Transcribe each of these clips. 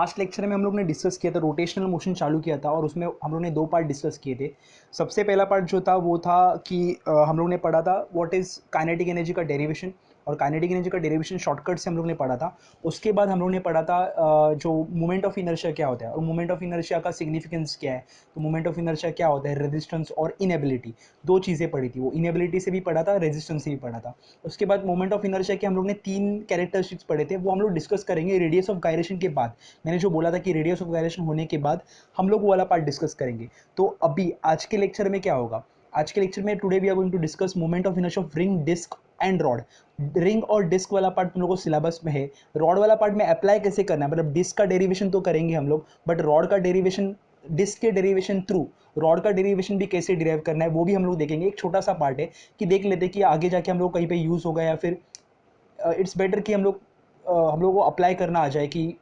Last lecture में हम लोग ने डिस्कस किया था, रोटेशनल मोशन चालू किया था और उसमें हम लोग ने दो पार्ट डिस्कस किए थे। सबसे पहला पार्ट जो था वो था कि हम लोग ने पढ़ा था व्हाट इज़ काइनेटिक एनर्जी का डेरिवेशन, और काइनेटिक एनर्जी का डेरिवेशन शॉर्टकट से हम लोग ने पढ़ा था। उसके बाद हम लोग ने पढ़ा था जो मोमेंट ऑफ इनर्शिया क्या होता है और मोमेंट ऑफ इनर्शिया का सिग्निफिकेंस क्या है। तो मोमेंट ऑफ इनर्शिया क्या होता है, रेजिस्टेंस और इनएबिलिटी, दो चीज़ें पढ़ी थी। वो इनएबिलिटी से भी पढ़ा था, रेजिस्टेंस से भी पढ़ा था। उसके बाद मोमेंट ऑफ इनर्शिया के हम लोग ने तीन कैरेक्टरिस्टिक्स पढ़े थे, वो हम लोग डिस्कस करेंगे रेडियस ऑफ गायरेशन के बाद। मैंने जो बोला था कि रेडियस ऑफ गायरेशन होने के बाद हम लोग वो वाला पार्ट डिस्कस करेंगे। तो अभी आज के लेक्चर में क्या होगा, आज के लेक्चर में today we are going to discuss moment of inertia of ring, disc and rod. Ring और डिस्क वाला पार्ट तुम लोगों को सिलेबस में है। रॉड वाला पार्ट में अप्लाई कैसे करना है, मतलब डिस्क का डेरिवेशन तो करेंगे हम लोग, बट रॉड का डेरिवेशन, डिस्क के डेरिवेशन थ्रू रॉड का डेरिवेशन भी कैसे डिराइव करना है वो भी हम लोग देखेंगे। एक छोटा सा पार्ट है कि देख लेते हैं कि आगे जाके हम लोग कहीं पे यूज़ होगा या फिर इट्स बेटर कि हम लोग को अप्लाई करना आ जाए कि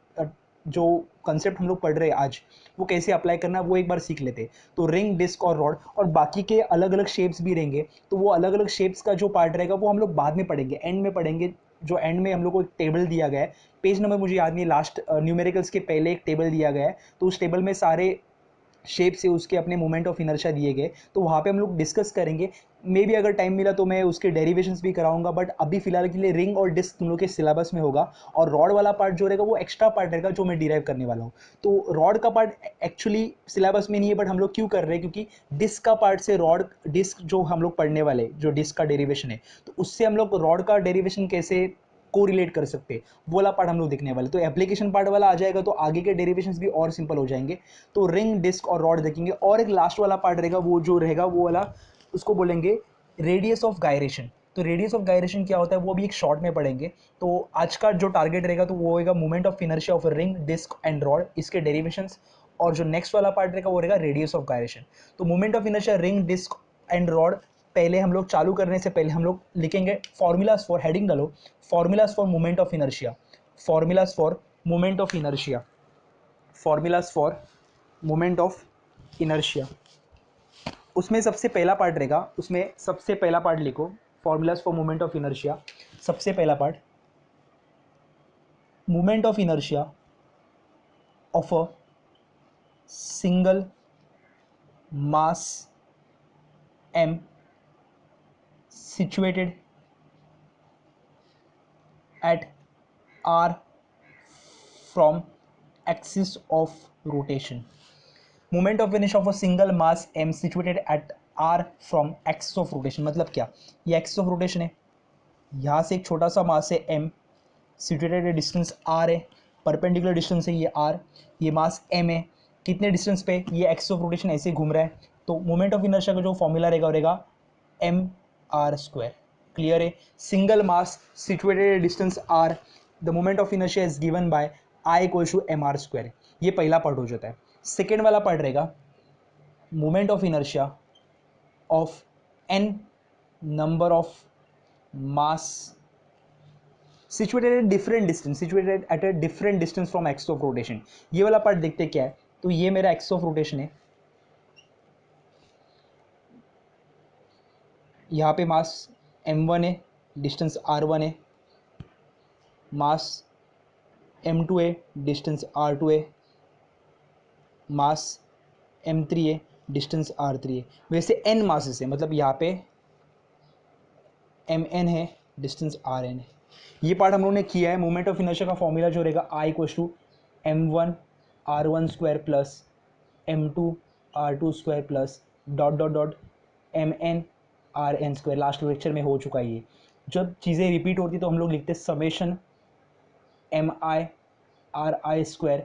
जो कंसेप्ट हम लोग पढ़ रहे हैं आज वो कैसे अप्लाई करना है वो एक बार सीख लेते हैं। तो रिंग, डिस्क और रॉड, और बाकी के अलग अलग शेप्स भी रहेंगे, तो वो अलग अलग शेप्स का जो पार्ट रहेगा वो हम लोग बाद में पढ़ेंगे, एंड में पढ़ेंगे। जो एंड में हम लोग को एक टेबल दिया गया है, पेज नंबर मुझे याद नहीं, लास्ट न्यूमेरिकल्स के पहले एक टेबल दिया गया है, तो उस टेबल में सारे शेप से उसके अपने मोमेंट ऑफ इनर्शिया दिए गए, तो वहाँ पे हम लोग डिस्कस करेंगे। मे बी अगर टाइम मिला तो मैं उसके डेरिवेशंस भी कराऊंगा, बट अभी फिलहाल के लिए रिंग और डिस्क तुम लोग के सिलेबस में होगा, और रॉड वाला पार्ट जो रहेगा वो एक्स्ट्रा पार्ट रहेगा जो मैं डिराइव करने वाला हूँ। तो रॉड का पार्ट एक्चुअली सिलेबस में नहीं है, बट हम लोग क्यों कर रहे हैं, क्योंकि डिस्क का पार्ट से रॉड, डिस्क जो हम लोग पढ़ने वाले जो डिस्क का डेरिवेशन है, तो उससे हम लोग रॉड का डेरिवेशन कैसे को रिलेट कर सकते हैं वो वाला पार्ट हम लोग देखने वाले। तो एप्लीकेशन पार्ट वाला आ जाएगा तो आगे के डेरिवेशंस भी और सिंपल हो जाएंगे। तो रिंग, डिस्क और रॉड देखेंगे, और एक लास्ट वाला पार्ट रहेगा वो जो रहेगा वो वाला, उसको बोलेंगे रेडियस ऑफ गायरेशन। तो रेडियस ऑफ गायरेशन क्या होता है वो भी एक शॉर्ट में पढ़ेंगे। तो आज का जो टारगेट रहेगा तो वो होगा moment of inertia of ring, disc and rod, इसके डेरिवेशंस, और जो नेक्स्ट वाला पार्ट रहेगा वो रहेगा रेडियस ऑफ गायरेशन। तो moment of inertia ring, disc and rod, पहले हम लोग चालू करने से पहले हम लोग लिखेंगे फॉर्मूलाज फॉर, हेडिंग डालो formulas for moment of inertia, formulas for moment of inertia, formulas for moment of inertia. उसमें सबसे पहला पार्ट रहेगा, उसमें सबसे पहला पार्ट लिखो formulas for moment of inertia. सबसे पहला part, moment of inertia of a single mass m situated at r from axis of rotation। Moment of inertia of a single mass m situated at r from axis of rotation. मतलब क्या, ये axis of rotation है, यहाँ से एक छोटा सा मास है m, सिचुएटेड डिस्टेंस r है, परपेंडिकुलर डिस्टेंस है ये r, ये मास m है, कितने डिस्टेंस पे, ये एक्सिस ऑफ रोटेशन ऐसे घूम रहा है। तो मोमेंट ऑफ इनर्शिया का जो फॉर्मूला रहेगा वो रहेगा एम आर स्क्वायर। क्लियर है, single mass situated distance r, the moment of inertia is given by I equals to M R square. ये पहला पार्ट हो जाता है। सेकेंड वाला पार्ट रहेगा moment of inertia of n number of mass situated at different distance, situated at a different distance from axis of rotation। ये वाला part देखते क्या है, तो ये मेरा एक्सिस ऑफ रोटेशन है, यहाँ पे मास m1 है, डिस्टेंस r1 है, मास m2 है, डिस्टेंस r2 है, मास m3 है, डिस्टेंस r3 है। वैसे n मासेस है, मतलब यहाँ पे mn है, डिस्टेंस rn है। ये पार्ट हम लोगों ने किया है। मोमेंट ऑफ इनर्शिया का फॉर्मूला जो रहेगा I equals to m1 r1 square plus m2 r2 square plus dot dot dot mn rn square. Last lecture में हो चुका है ये। जब चीज़ें रिपीट होती तो हम लोग लिखते summation mi ri square,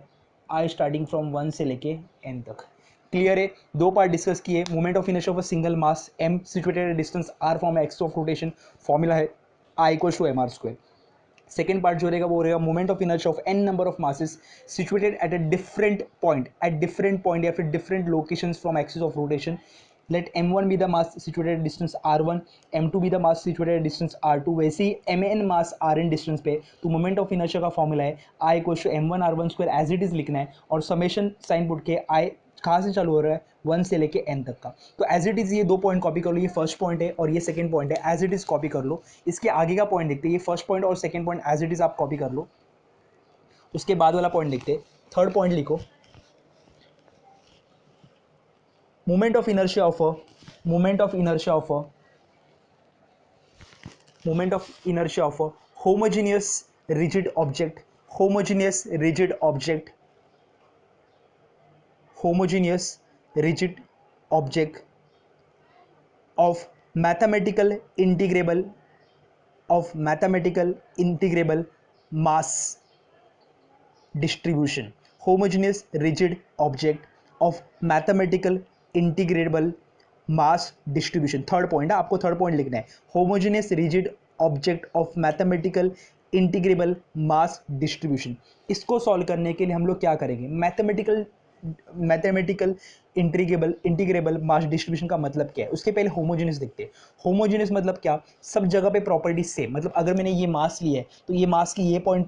i starting from 1 से लेके n तक। क्लियर है, दो पार्ट डिस्कस किए। Moment of inertia of a single mass m situated distance r from axis of rotation, formula है I equals to M R square. Second part जो रहेगा वो रहेगा moment of inertia of n number of masses situated at a different point, at different point या फिर different locations from axis of rotation let m1 be the mass situated at distance r1, m2 be the mass situated at distance r2, वैसे ही mn mass rn distance पे, तो moment of inertia का formula है I equals to m1 r1 square as it is लिखना है, और summation sign put के I कहाँ से चालू हो रहा है 1 से लेके n तक का। तो एज इट इज़ ये 2 पॉइंट कॉपी कर लो, ये फर्स्ट पॉइंट है और ये सेकंड पॉइंट है, एज इट इज़ कॉपी कर लो। इसके आगे का पॉइंट देखते हैं, ये फर्स्ट पॉइंट और second point as it is आप कॉपी कर लो। उसके बाद वाला पॉइंट देखते हैं, थर्ड पॉइंट लिखो, moment of inertia of a moment of inertia of a moment of inertia of a homogeneous rigid object, homogeneous rigid object, homogeneous rigid object of mathematical integrable mass distribution, homogeneous rigid object of mathematical integrable mass distribution। Third point है, आपको third point लिखना है, homogeneous rigid object of mathematical integrable mass distribution। इसको solve करने के लिए हम लोग क्या करेंगे, मैथमेटिकल इंटीग्रेबल मास डिस्ट्रीब्यूशन का मतलब क्या है, उसके पहले होमोजेनियस देखते हैं। होमोजेनियस मतलब क्या, सब जगह पे प्रॉपर्टीज सेम, मतलब अगर मैंने ये मास लिया है तो ये मास की ये पॉइंट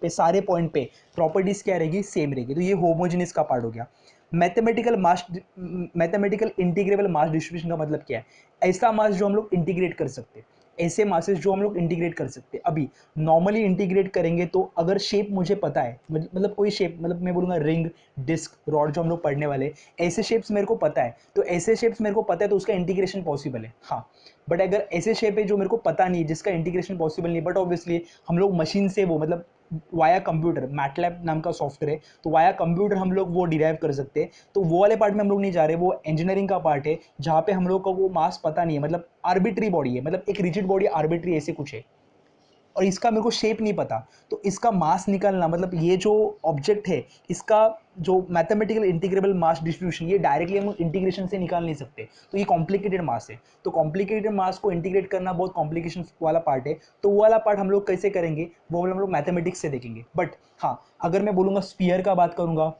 पे सारे पॉइंट पे प्रॉपर्टीज क्या रहेगी, सेम रहेगी, तो ये होमोजेनियस का पार्ट हो गया। मैथमेटिकल इंटीग्रेबल मास डिस्ट्रीब्यूशन का मतलब क्या है, ऐसा मास जो हम लोग इंटीग्रेट कर सकते हैं, ऐसे मासेस जो हम लोग इंटीग्रेट कर सकते हैं। अभी नॉर्मली इंटीग्रेट करेंगे तो अगर शेप मुझे पता है, मतलब कोई शेप, मतलब मैं बोलूँगा रिंग, डिस्क, रॉड जो हम लोग पढ़ने वाले, ऐसे शेप्स मेरे को पता है, तो ऐसे शेप्स मेरे को पता है तो उसका इंटीग्रेशन पॉसिबल है, हाँ। बट अगर ऐसे शेप है जो मेरे को पता नहीं है, जिसका इंटीग्रेशन पॉसिबल नहीं, बट ऑब्वियसली हम लोग मशीन से वो, मतलब वाया कंप्यूटर, मैटलैब नाम का सॉफ्टवेयर है, तो वाया कंप्यूटर हम लोग वो डिराइव कर सकते हैं। तो वो वाले पार्ट में हम लोग नहीं जा रहे, वो इंजीनियरिंग का पार्ट है जहाँ पे हम लोग को वो मास पता नहीं है, मतलब आर्बिट्री बॉडी है, मतलब एक रिजिड बॉडी आर्बिट्री ऐसे कुछ है, और इसका मेरे को शेप नहीं पता, तो इसका मास निकालना, मतलब ये जो ऑब्जेक्ट है इसका जो मैथमेटिकल इंटीग्रेबल मास डिस्ट्रीब्यूशन, ये डायरेक्टली हम लोग इंटीग्रेशन से निकाल नहीं सकते, तो ये कॉम्प्लिकेटेड मास है। तो कॉम्प्लिकेटेड मास को इंटीग्रेट करना बहुत कॉम्प्लिकेशन वाला पार्ट है, तो वो वाला पार्ट हम लोग कैसे करेंगे, वो हम लोग मैथमेटिक्स से देखेंगे। बट हाँ, अगर मैं बोलूँगा स्पीयर का बात करूँगा,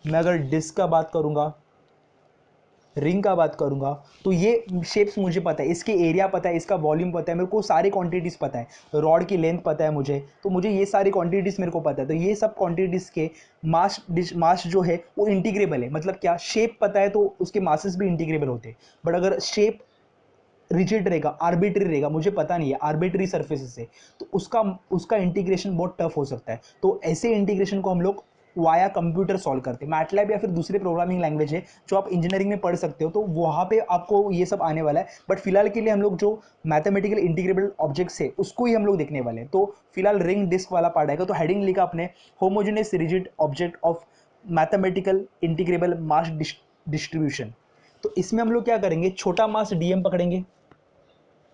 मैं अगर डिस्क का बात करूँगा, रिंग का बात करूंगा, तो ये शेप्स मुझे पता है, इसके एरिया पता है, इसका वॉल्यूम पता है, मेरे को सारी क्वांटिटीज़ पता है, रॉड की लेंथ पता है मुझे, तो मुझे ये सारी क्वांटिटीज़ मेरे को पता है, तो ये सब क्वांटिटीज़ के मास जो है वो इंटीग्रेबल है। मतलब क्या, शेप पता है तो उसके मासेस भी इंटीग्रेबल होते हैं। बट अगर शेप रिजिड रहेगा, आर्बिट्री रहेगा, मुझे पता नहीं है, आर्बिट्री सर्फेसेस से, तो उसका उसका इंटीग्रेशन बहुत टफ हो सकता है। तो ऐसे इंटीग्रेशन को हम लोग वाया कंप्यूटर सॉल्व करते हैं। मैटलैब या फिर दूसरे प्रोग्रामिंग लैंग्वेज है जो आप इंजीनियरिंग में पढ़ सकते हो, तो वहाँ पे आपको ये सब आने वाला है। बट फिलहाल के लिए हम लोग जो मैथमेटिकल इंटीग्रेबल ऑब्जेक्ट्स है उसको ही हम लोग देखने वाले हैं। तो फिलहाल रिंग डिस्क वाला पार्ट आएगा, तो हेडिंग लिखा अपने, homogeneous rigid object of mathematical integrable mass distribution. तो इसमें हम लोग क्या करेंगे, छोटा मास डीएम पकड़ेंगे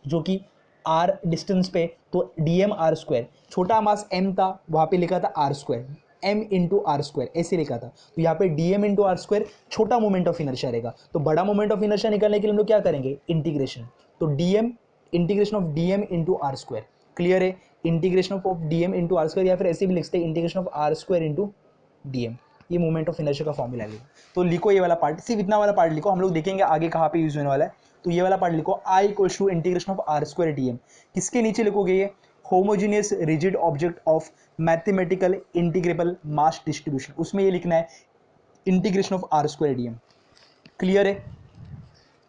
जो कि आर डिस्टेंस पे, तो डी एम आर स्क्वायर, छोटा मास एम था, वहाँ पे लिखा था r square, m into r square ऐसे लिखा था, तो यहाँ पे d m into r square छोटा मोमेंट ऑफ इनर्शिया रहेगा। तो बड़ा मोमेंट ऑफ इनर्शिया निकालने के लिए हम लोग क्या करेंगे, इंटीग्रेशन, तो d m, integration of d m into r square, clear है, integration of d m into r square, या फिर ऐसे भी लिखते हैं integration of r square into d m, ये मोमेंट ऑफ इनर्शिया का फॉर्मूला है। तो लिखो ये वाला पार्ट, सिर्फ इतना वाला पार्ट लिखो, हम लोग देखेंगे आगे कहाँ पे यूज होने वाला है। तो ये वाला पार्ट लिखो, I equals to integration of r square d m, किसके नीचे लिखोगे ये, homogeneous rigid object of mathematical integrable mass distribution, उसमें ये लिखना है integration of r square d m, clear है।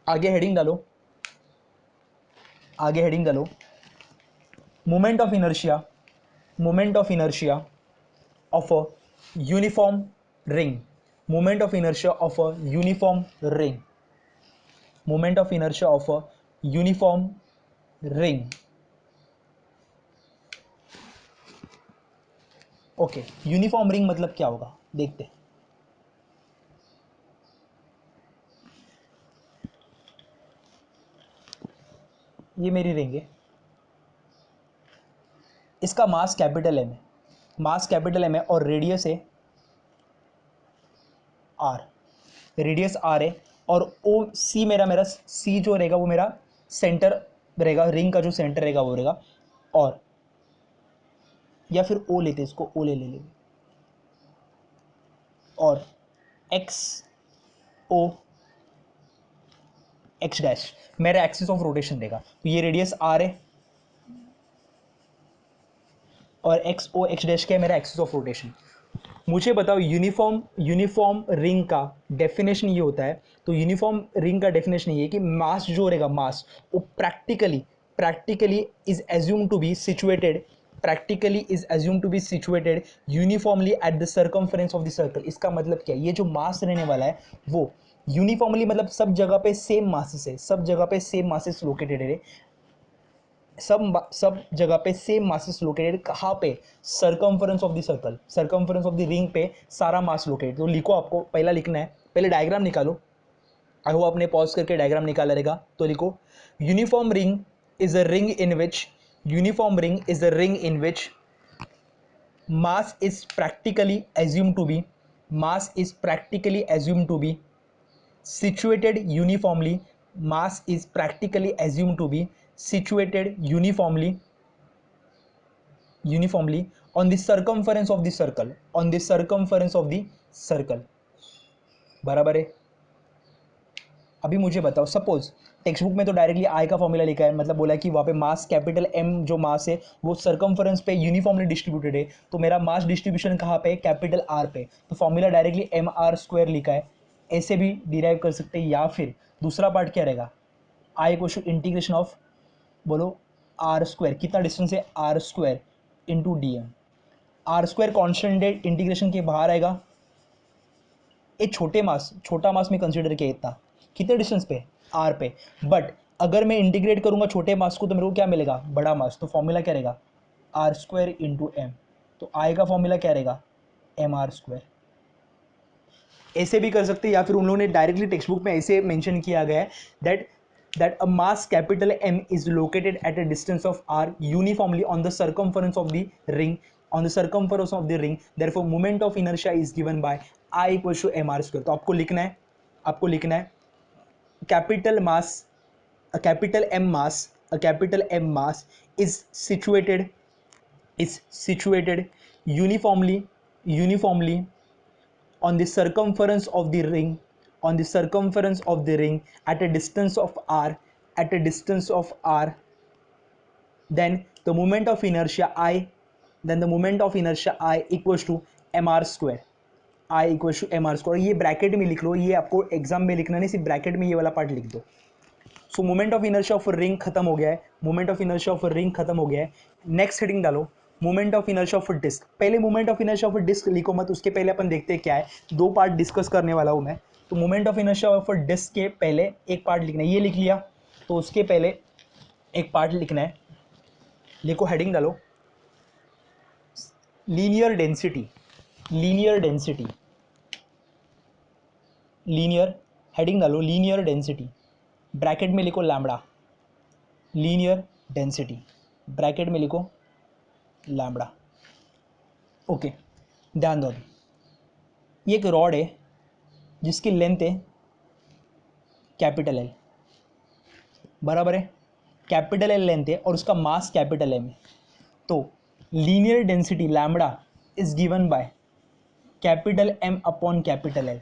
आगे हेडिंग डालो, आगे हेडिंग डालो, moment of inertia, moment of inertia of a uniform ring, moment of inertia of a uniform ring, moment of inertia of a uniform ring। Okay, uniform ring मतलब क्या होगा देखते हैं। ये मेरी रिंग है, इसका मास कैपिटल एम है, मास कैपिटल एम है, और रेडियस है आर, रेडियस आर है, और ओ सी, मेरा सी जो रहेगा वो मेरा सेंटर रहेगा, रिंग का जो सेंटर रहेगा वो रहेगा, और या फिर ओ लेते, इसको ओ ले लेंगे, और एक्स ओ एक्स डैश मेरा एक्सिस ऑफ रोटेशन देगा। तो ये रेडियस आर है और एक्स ओ एक्स डैश क्या है, मेरा एक्सिस ऑफ रोटेशन। मुझे बताओ यूनिफॉर्म रिंग का डेफिनेशन ये होता है। तो यूनिफॉर्म रिंग का डेफिनेशन ये है कि मास जो रहेगा, मास वो practically is assume to be situated uniformly at the circumference of the circle. इसका मतलब क्या है, ये जो मास रहने वाला है वो यूनिफॉर्मली मतलब सब जगह पे सेम मासेस है, सब जगह पे सेम मासेस लोकेटेड है, सब जगह पे सेम मासेस लोकेटेड। कहाँ पे, circumference of the circle, circumference of the ring पे सारा मास लोकेटेड। तो लिखो, आपको पहला लिखना है, पहले डायग्राम निकालो। आई होप आपने पॉज करके डायग्राम निकाला रहेगा। तो लिखो, uniform ring is a ring in which mass is practically assumed to be situated uniformly mass is practically assumed to be situated uniformly on the circumference of the circle बराबर है। अभी मुझे बताओ, सपोज टेक्स्ट बुक में तो directly I का formula लिखा है, मतलब बोला है कि वहाँ पे मास कैपिटल एम जो मास है वो सर्कमफरेंस पे यूनिफॉर्मली डिस्ट्रीब्यूटेड है। तो मेरा मास डिस्ट्रीब्यूशन कहाँ पे है, कैपिटल आर पे। तो formula directly m are square लिखा है, ऐसे भी डिराइव कर सकते हैं। या फिर दूसरा पार्ट क्या रहेगा, आई क्वेश्चन इंटीग्रेशन ऑफ, बोलो आर स्क्वायर, कितना डिस्टेंस है r square into d m. Are square constant है, इंटीग्रेशन के बाहर आएगा। ये छोटा मास में कंसिडर किया, इतना कितने डिस्टेंस पे, आर पे। बट अगर मैं इंटीग्रेट करूंगा छोटे मास को तो मेरे को क्या मिलेगा, बड़ा मास। तो फॉर्मूला क्या रहेगा, आर स्क्वायर इंटू एम। तो आई का फॉर्मूला क्या रहेगा, एम आर स्क्वायर। ऐसे भी कर सकते हैं, या फिर उन लोगों ने डायरेक्टली टेक्स्ट बुक में ऐसे मेंशन किया गया है that a mass capital M is located at a distance of r uniformly on the circumference of the ring, therefore moment of inertia is given by I equals to mr square। तो आपको लिखना है capital M mass is situated uniformly on the circumference of the ring at a distance of r then the moment of inertia I equals to mr square। ये bracket में लिख लो, ये आपको exam में लिखना नहीं, सिर्फ ब्रैकेट में ये वाला पार्ट लिख दो। So moment of inertia of ring खत्म हो गया है। नेक्स्ट हेडिंग डालो, moment of inertia of disc. पहले moment of inertia of disc लिखो मत, उसके पहले अपन देखते हैं क्या है। दो पार्ट डिस्कस करने वाला हूं मैं। तो moment of inertia of disc के पहले एक पार्ट लिखना है, ये लिख लिया। तो उसके पहले एक पार्ट लिखना है, लिखो, हेडिंग डालो, लीनियर डेंसिटी। हेडिंग डालो लीनियर डेंसिटी, ब्रैकेट में लिखो लैम्बडा, लीनियर डेंसिटी ब्रैकेट में लिखो लैम्बडा। ओके, ध्यान दो, ये एक रॉड है जिसकी लेंथ है कैपिटल एल, बराबर है, कैपिटल एल लेंथ है और उसका मास कैपिटल एम है। तो linear density lambda is given by capital M upon capital L.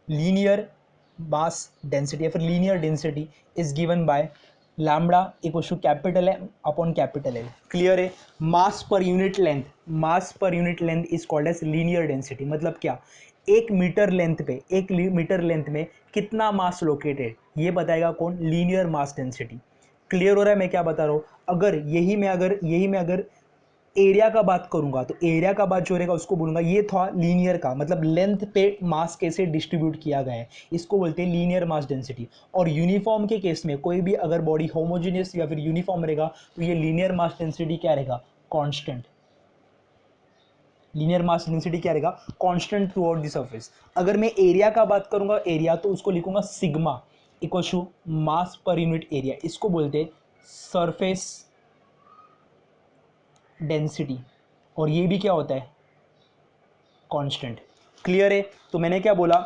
Linear mass density या फिर linear density is given by lambda equals to capital M upon capital L. Clear है। Mass per unit length is called as linear density. मतलब क्या, एक metre length में कितना मास located, ये बताएगा कौन, लीनियर मास डेंसिटी। क्लियर हो रहा है मैं क्या बता रहा हूँ। अगर यही में अगर एरिया का बात करूंगा तो एरिया का बात जो रहेगा उसको बोलूंगा ये था लीनियर का, मतलब लेंथ पे मास कैसे डिस्ट्रीब्यूट किया गया है, इसको बोलते हैं लीनियर मास डेंसिटी। और यूनिफॉर्म के केस में कोई भी अगर बॉडी होमोजेनियस या फिर यूनिफॉर्म रहेगा तो ये लीनियर मास डेंसिटी क्या रहेगा, कांस्टेंट। लीनियर मास डेंसिटी क्या रहेगा, constant throughout the surface. अगर मैं एरिया का बात करूंगा एरिया, तो उसको लिखूंगा sigma equal to mass per unit area, इसको बोलते हैं सरफेस डेंसिटी। और ये भी क्या होता है, कांस्टेंट। क्लियर है। तो मैंने क्या बोला,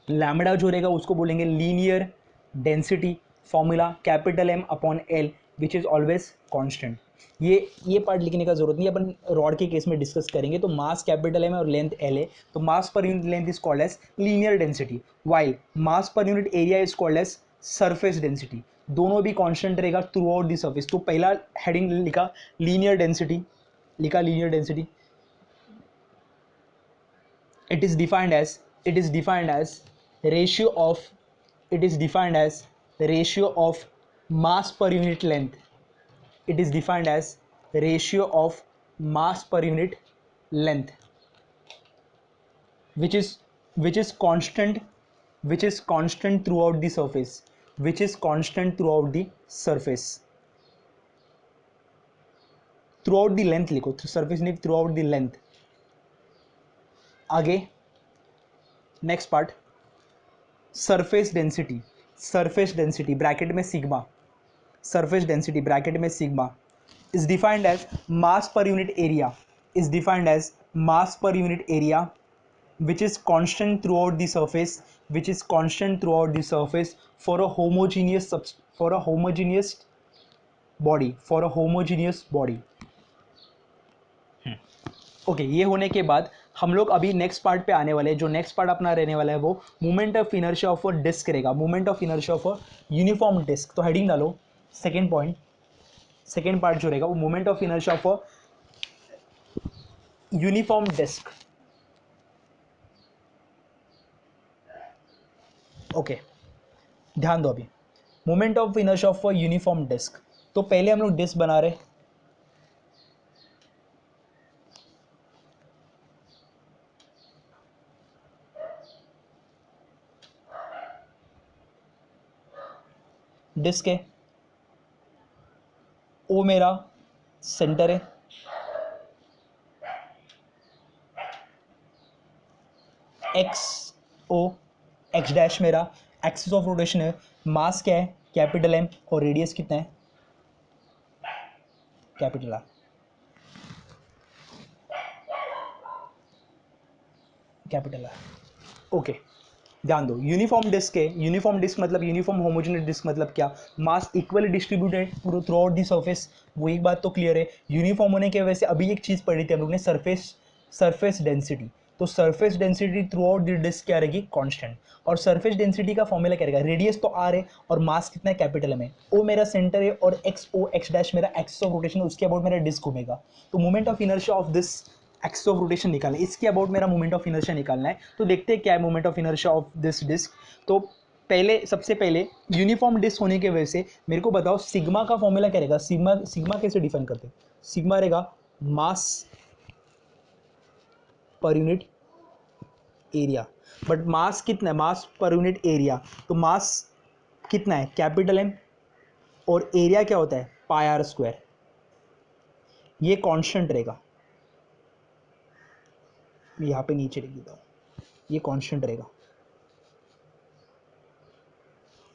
लैम्बडा जो रहेगा उसको बोलेंगे linear density, formula capital M upon l which is always constant. ये पार्ट लिखने का जरूरत नहीं, अपन रॉड के केस में डिस्कस करेंगे। तो मास कैपिटल एम है और लेंथ एल है, तो mass per unit length is called as linear density, while mass per unit area is called as surface density, दोनों भी कांस्टेंट रहेगा थ्रू आउट द सरफेस। तो पहला हेडिंग लिखा लीनियर डेंसिटी, लिखा linear density. it is defined as it is defined as ratio of it is defined as ratio of mass per unit length. It is defined as ratio of mass per unit length, which is which is constant, which is constant throughout the surface, which is constant throughout the surface, throughout the length लिखो, surface नहीं, throughout the length। आगे next part, surface density, surface density bracket में sigma, surface density bracket में sigma is defined as mass per unit area, is defined as mass per unit area which is constant throughout the surface, which is constant throughout the surface for a homogeneous for a homogeneous body, for a homogeneous body। Okay ये होने के बाद हम लोग अभी next part पे आने वाले हैं। जो नेक्स्ट पार्ट अपना रहने वाला है वो moment of inertia of a disc रहेगा, moment of inertia of a uniform disc. तो हेडिंग डालो सेकेंड पॉइंट, सेकेंड पार्ट जो रहेगा वो moment of inertia of a uniform disc. Okay ध्यान दो अभी, moment of inertia of a uniform disc. तो पहले हम लोग डिस्क बना रहे, डिस्क है, ओ मेरा सेंटर है, एक्स ओ एक्स डैश मेरा एक्सिस ऑफ रोटेशन है, मास क्या है कैपिटल एम और रेडियस कितना है capital R, capital R. Okay ध्यान दो, यूनिफॉर्म डिस्क है, यूनिफॉर्म डिस्क मतलब यूनिफॉर्म होमोजेनियस डिस्क मतलब क्या, mass equally distributed throughout the surface. वो एक बात तो क्लियर है। यूनिफॉर्म होने की वजह से अभी एक चीज़ पढ़ी थी हम लोग ने, सरफेस डेंसिटी। तो surface density throughout the disc क्या रहेगी कांस्टेंट, और सरफेस डेंसिटी का फॉर्मूला क्या रहेगा, रेडियस तो आर है और मास कितना है कैपिटल में, ओ मेरा सेंटर है और एक्स ओ एक्स डैश मेरा एक्सिस ऑफ रोटेशन, उसके अबाउट मेरा डिस्क घूमेगा। तो moment of inertia of this axis of rotation निकालना है, इसके अबाउट मेरा मोमेंट ऑफ इनर्शिया निकालना है। तो देखते हैं क्या है moment of inertia of this disc. तो पहले सबसे पहले यूनिफॉर्म डिस्क होने की वजह से मेरे को बताओ सिग्मा का फॉर्मूला क्या रहेगा, सिग्मा सिग्मा कैसे डिफाइन करते हैं, सिग्मा रहेगा मास per unit area. But mass कितना है, मास पर यूनिट एरिया, तो मास कितना है कैपिटल एम और एरिया क्या होता है पाई आर स्क्वायर, ये कांस्टेंट रहेगा, यहाँ पे नीचे लिख देता हूँ, ये कांस्टेंट रहेगा,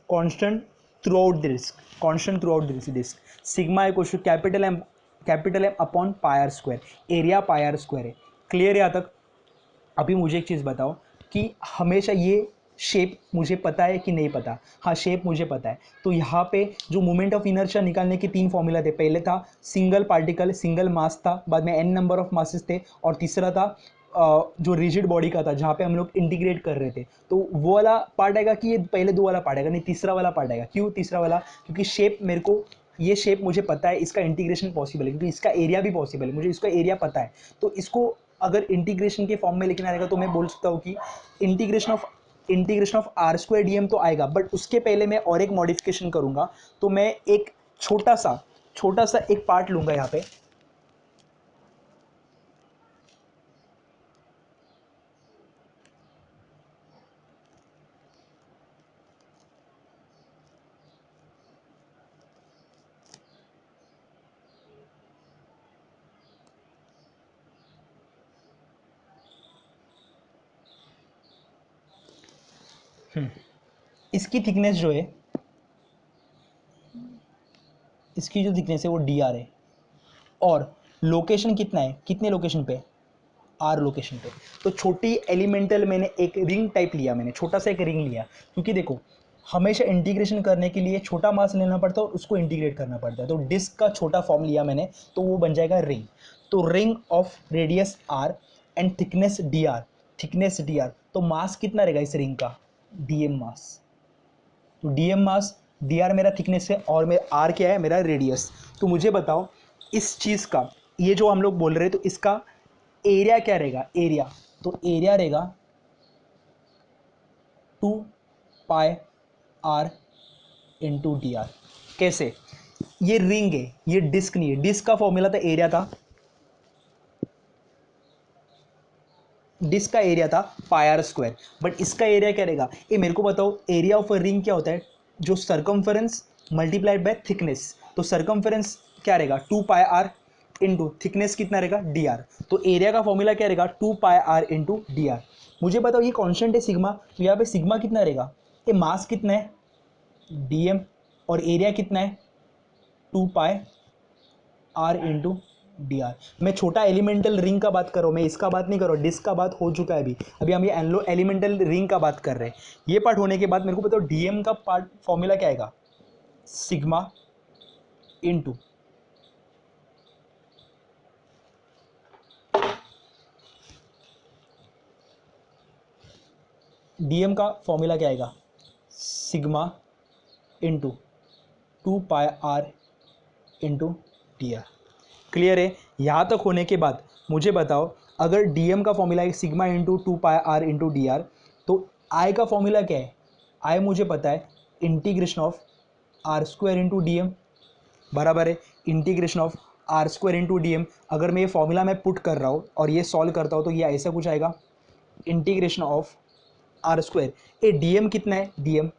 constant throughout the disc, constant throughout the disc. Sigma equal to capital M upon pi r square, area pi r square है। क्लियर है यहाँ तक। अभी मुझे एक चीज़ बताओ कि हमेशा ये शेप मुझे पता है कि नहीं पता, हाँ शेप मुझे पता है। तो यहाँ पे जो मोमेंट ऑफ इनर्शिया निकालने के तीन फॉर्मूला थे, पहले था सिंगल पार्टिकल सिंगल मास था, बाद में एन नंबर ऑफ मासेस थे, और तीसरा था जो रिजिड बॉडी का था जहाँ पे हम लोग इंटीग्रेट कर रहे थे। तो वो वाला पार्ट आएगा कि ये पहले दो वाला पार्ट आएगा, नहीं तीसरा वाला पार्ट आएगा। क्यों तीसरा वाला, क्योंकि शेप मेरे को, ये शेप मुझे पता है, इसका इंटीग्रेशन पॉसिबल है, क्योंकि इसका एरिया भी पॉसिबल है, मुझे इसका एरिया पता है। तो इसको अगर इंटीग्रेशन के फॉर्म में लिखना रहेगा तो मैं बोल सकता हूँ कि integration of r square d m तो आएगा, बट उसके पहले मैं और एक मॉडिफिकेशन करूँगा। तो मैं एक छोटा सा एक पार्ट लूँगा यहाँ पे, इसकी थिकनेस जो है, इसकी जो थिकनेस है वो डी आर है, और लोकेशन कितना है, कितने लोकेशन पे, आर लोकेशन पे। तो छोटी एलिमेंटल मैंने एक रिंग टाइप लिया, मैंने छोटा सा एक रिंग लिया, क्योंकि देखो हमेशा इंटीग्रेशन करने के लिए छोटा मास लेना पड़ता है और उसको इंटीग्रेट करना पड़ता है। तो डिस्क का छोटा फॉर्म लिया मैंने, तो वो बन जाएगा रिंग। तो ring of radius r and thickness d r, thickness d r. तो मास कितना रहेगा इस रिंग का, डी एम मास, तो डी एम मास, डी आर मेरा थिकनेस है और मेरा आर क्या है, मेरा रेडियस। तो मुझे बताओ इस चीज़ का, ये जो हम लोग बोल रहे हैं, तो इसका एरिया क्या रहेगा, एरिया, तो एरिया रहेगा 2πr इंटू डी आर। कैसे, ये रिंग है, ये डिस्क नहीं है, डिस्क का फॉर्मूला था एरिया था, डिस्क का एरिया था पाई आर स्क्वायर, बट इसका एरिया क्या रहेगा, ये मेरे को बताओ एरिया ऑफ अ रिंग क्या होता है, जो सरकमफेरेंस मल्टीप्लाइड बाय थिकनेस, तो सरकमफेरेंस क्या रहेगा 2πr इंटू थिकनेस कितना रहेगा dr, तो एरिया का फॉर्मूला क्या रहेगा 2πr इंटू dr। मुझे बताओ ये कांस्टेंट है सिग्मा, तो यहाँ पे सिग्मा कितना रहेगा, ये मास कितना है dm और एरिया कितना है 2πr इंटू डी आर। मैं छोटा एलिमेंटल रिंग का बात कर रहा हूँ, मैं इसका बात नहीं कर रहा हूँ, डिस्क का बात हो चुका है अभी, अभी हम ये एलिमेंटल रिंग का बात कर रहे हैं। ये पार्ट होने के बाद मेरे को बताओ डीएम का पार्ट फॉर्मूला क्या आएगा, सिग्मा इनटू डीएम का फॉर्मूला क्या आएगा, sigma into 2πr into d are. Clear है, यहाँ तक होने के बाद मुझे बताओ अगर डीएम का फॉर्मूला है sigma into 2πr into d r, तो आई का फॉर्मूला क्या है, आई मुझे पता है integration of r square into d m, बराबर है integration of r square into d m. अगर मैं ये फॉर्मूला मैं पुट कर रहा हूँ और ये सॉल्व करता हूँ तो ये ऐसा कुछ आएगा, इंटीग्रेशन ऑफ आर स्क्वायर, ए डी एम कितना है, d m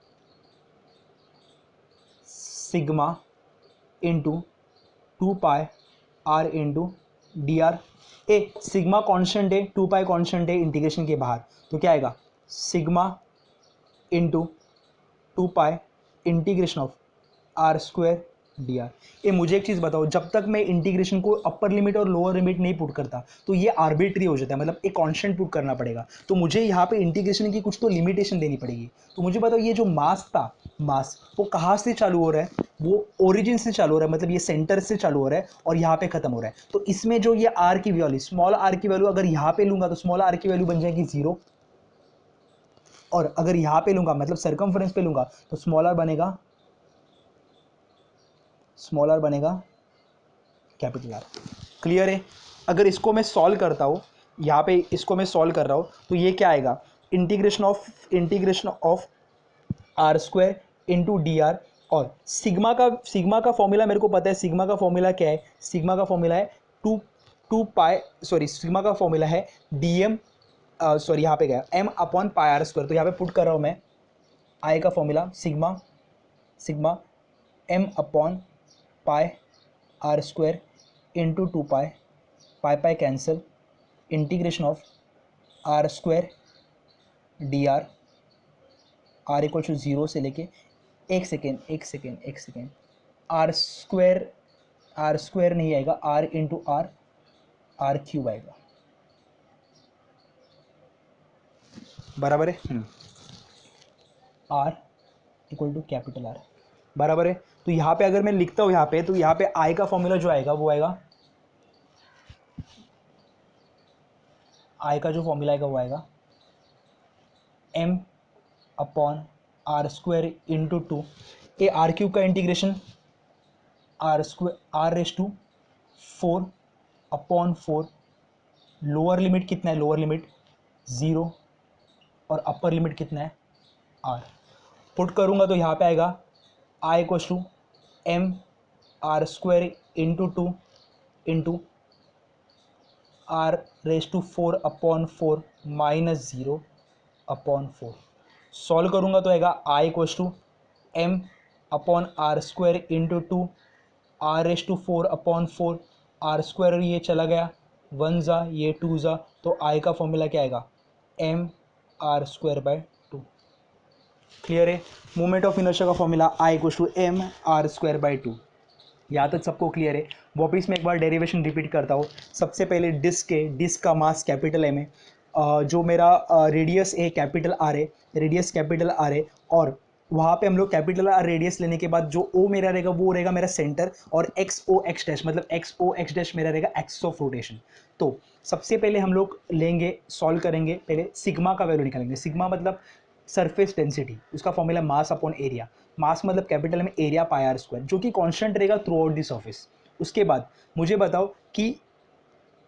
sigma into 2πr into d r. ए सिग्मा कॉन्स्टेंट है, 2π कॉन्स्टेंट है इंटीग्रेशन के बाहर, तो क्या आएगा sigma into 2π integration of r square d r. ये मुझे एक चीज़ बताओ, जब तक मैं इंटीग्रेशन को अपर लिमिट और लोअर लिमिट नहीं पुट करता तो ये आर्बिट्री हो जाता है, मतलब एक कांस्टेंट पुट करना पड़ेगा, तो मुझे यहाँ पे इंटीग्रेशन की कुछ तो लिमिटेशन देनी पड़ेगी। तो मुझे बताओ ये जो मास था, मास वो कहाँ से चालू हो रहा है, वो ओरिजिन से चालू हो रहा है, मतलब ये सेंटर से चालू हो रहा है और यहाँ पे खत्म हो रहा है। तो इसमें जो ये आर की वैल्यू, स्मॉल आर की वैल्यू अगर यहाँ पे लूंगा तो स्मॉल आर की वैल्यू बन जाएगी 0, और अगर यहाँ पे लूंगा मतलब सर्कमफ्रेंस पे लूंगा तो स्मॉल आर बनेगा, स्मॉल आर बनेगा कैपिटल आर। क्लियर है, अगर इसको मैं सॉल्व करता हूँ, यहाँ पे इसको मैं सॉल्व कर रहा हूँ तो ये क्या आएगा, integration of r square into d r, और सिग्मा का फॉर्मूला मेरे को पता है, सिग्मा का फॉर्मूला क्या है, सिग्मा का फॉर्मूला है सिग्मा का फॉर्मूला है डी एम, सॉरी यहाँ पे गया m upon pi r square, तो यहाँ पे पुट कर रहा हूँ मैं आई का formula sigma m upon pi r square into 2π, pi cancel, integration of r square d r, r equal to 0 से लेके एक सेकेंड, आर स्क्वायर नहीं आएगा, आर इंटू आर क्यूब आएगा, बराबर है, r equal to capital r, बराबर है। तो यहाँ पे अगर मैं लिखता हूँ यहाँ पे, तो यहाँ पे आई का फॉर्मूला जो आएगा वो आएगा, आई का जो फॉर्मूला आएगा वो आएगा m upon r square into 2, ए आर क्यूब का integration r square r raise to 4 upon 4, lower limit कितना है, लोअर लिमिट 0 और अपर लिमिट कितना है आर। पुट करूँगा तो यहाँ पे आएगा I equals to M R square into 2 into r raise to 4 upon 4 minus 0 upon 4। Solve करूँगा तो आएगा I equals to m upon r square into 2 r raise to 4 upon 4, r square ये चला गया 1 ज़ा, ये 2 ज़ा, तो आई का फॉर्मूला क्या आएगा m are square by 2। Clear है, मोमेंट ऑफ इनर्शिया का formula I equals to M R square by 2। यहाँ तक सबको क्लियर है। वापिस मैं एक बार डेरिवेशन रिपीट करता हूँ। सबसे पहले डिस्क का मास कैपिटल एम है, जो मेरा रेडियस है कैपिटल आर है, रेडियस कैपिटल आर है, और वहाँ पे हम लोग कैपिटल आर रेडियस लेने के बाद जो ओ मेरा रहेगा वो रहेगा मेरा सेंटर, और एक्स ओ एक्स डैश मतलब एक्स ओ एक्स डैश मेरा रहेगा एक्स ऑफ रोटेशन। तो सबसे पहले हम लोग लेंगे, सॉल्व करेंगे, पहले सिग्मा का वैल्यू निकालेंगे। सिग्मा मतलब सरफेस डेंसिटी, उसका फॉर्मूला मास अपॉन एरिया, मास मतलब कैपिटल में एरिया पाई आर स्क्वायर, जो कि कांस्टेंट रहेगा थ्रू आउट द सरफेस। उसके बाद मुझे बताओ कि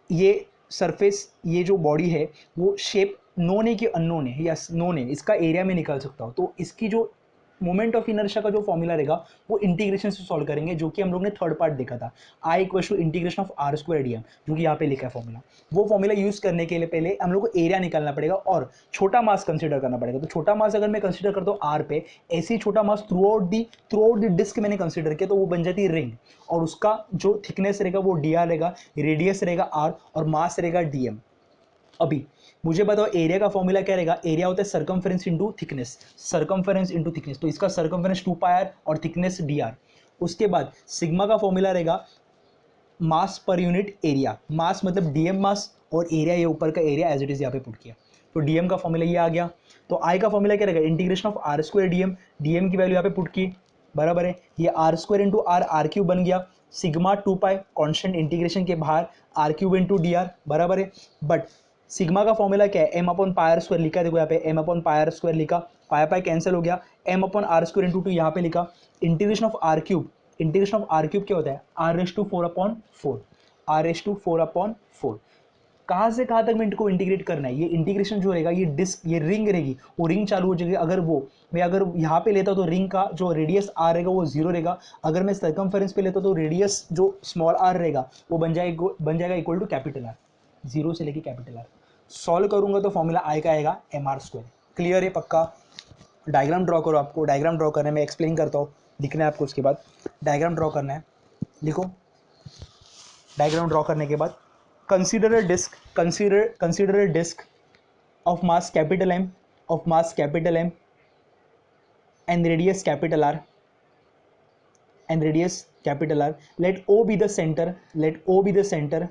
ये सरफेस, ये जो बॉडी है वो शेप नोन है कि अननोन है, या नोन है, इसका एरिया में निकाल सकता हूँ। तो इसकी जो मोमेंट ऑफ इनर्शिया का जो फॉर्मूला रहेगा वो इंटीग्रेशन से सॉल्व करेंगे, जो कि हम लोग ने थर्ड पार्ट देखा था, I equal to integration of r square d m, जो कि यहाँ पे लिखा है फॉर्मूला। वो फॉर्मूला यूज करने के लिए पहले हम लोग को एरिया निकालना पड़ेगा और छोटा मास कंसीडर करना पड़ेगा। तो छोटा मास अगर मैं कंसीडर करता हूँ आर पे, ऐसे ही छोटा मास थ्रू आउट द डिस्क मैंने कंसीडर किया, तो वो बन जाती है रिंग, और उसका जो थिकनेस रहेगा वो डी आर रहेगा, रेडियस रहेगा आर, और मास रहेगा डी एम। अभी मुझे बताओ एरिया का फॉर्मूला क्या रहेगा, एरिया होता है circumference into thickness, circumference into thickness, तो इसका सर्कमफेरेंस 2 पाई आर और थिकनेस डी आर। उसके बाद सिग्मा का फॉर्मूला रहेगा मास पर यूनिट एरिया, मास मतलब डीएम मास, और एरिया ये ऊपर का एरिया एज इट इज यहाँ पे पुट किया, तो डीएम का फॉर्मूला ये आ गया। तो आई का फॉर्मूला क्या रहेगा, integration of r square d m, d m की वैल्यू यहाँ पे पुट की, बराबर है, ये r square into r cube बन गया, सिग्मा 2 पाई कॉन्स्टेंट इंटीग्रेशन के बाहर r cube into d r, बराबर है। बट सिग्मा का फॉर्मूला क्या है, m upon pi r square लिखा है, देखो यहाँ पे m upon pi r square लिखा, पाई पाई कैंसिल हो गया, m upon r square into 2 यहाँ पे लिखा, integration of r cube, integration of r cube क्या होता है, r raise to 4 upon 4, r raise to 4 upon 4। कहाँ से कहाँ तक मैं इनको इंटीग्रेट करना है, ये इंटीग्रेशन जो रहेगा, ये डिस्क, ये रिंग रहेगी, वो रिंग चालू हो जाएगी। अगर वो मैं अगर यहाँ पे लेता तो रिंग का जो रेडियस आर रहेगा वो जीरो रहेगा, अगर मैं सर्कमफेरेंस पे लेता तो रेडियस जो स्मॉल आर रहेगा वो बन जाएगा equal to capital r, zero से लेके कैपिटल आर। सॉल्व करूंगा तो फॉर्मूला आई का आएगा एम आर स्क्वायर। क्लियर है पक्का? डायग्राम ड्रॉ करो, आपको डायग्राम ड्रॉ करने में एक्सप्लेन करता हूँ, लिखना है आपको, उसके बाद डायग्राम ड्रॉ करना है, लिखो। डायग्राम ड्रॉ करने के बाद consider a disc, consider a disc of mass capital m, of mass capital m and radius capital R, and radius capital R. Let O be the center, let O be the center,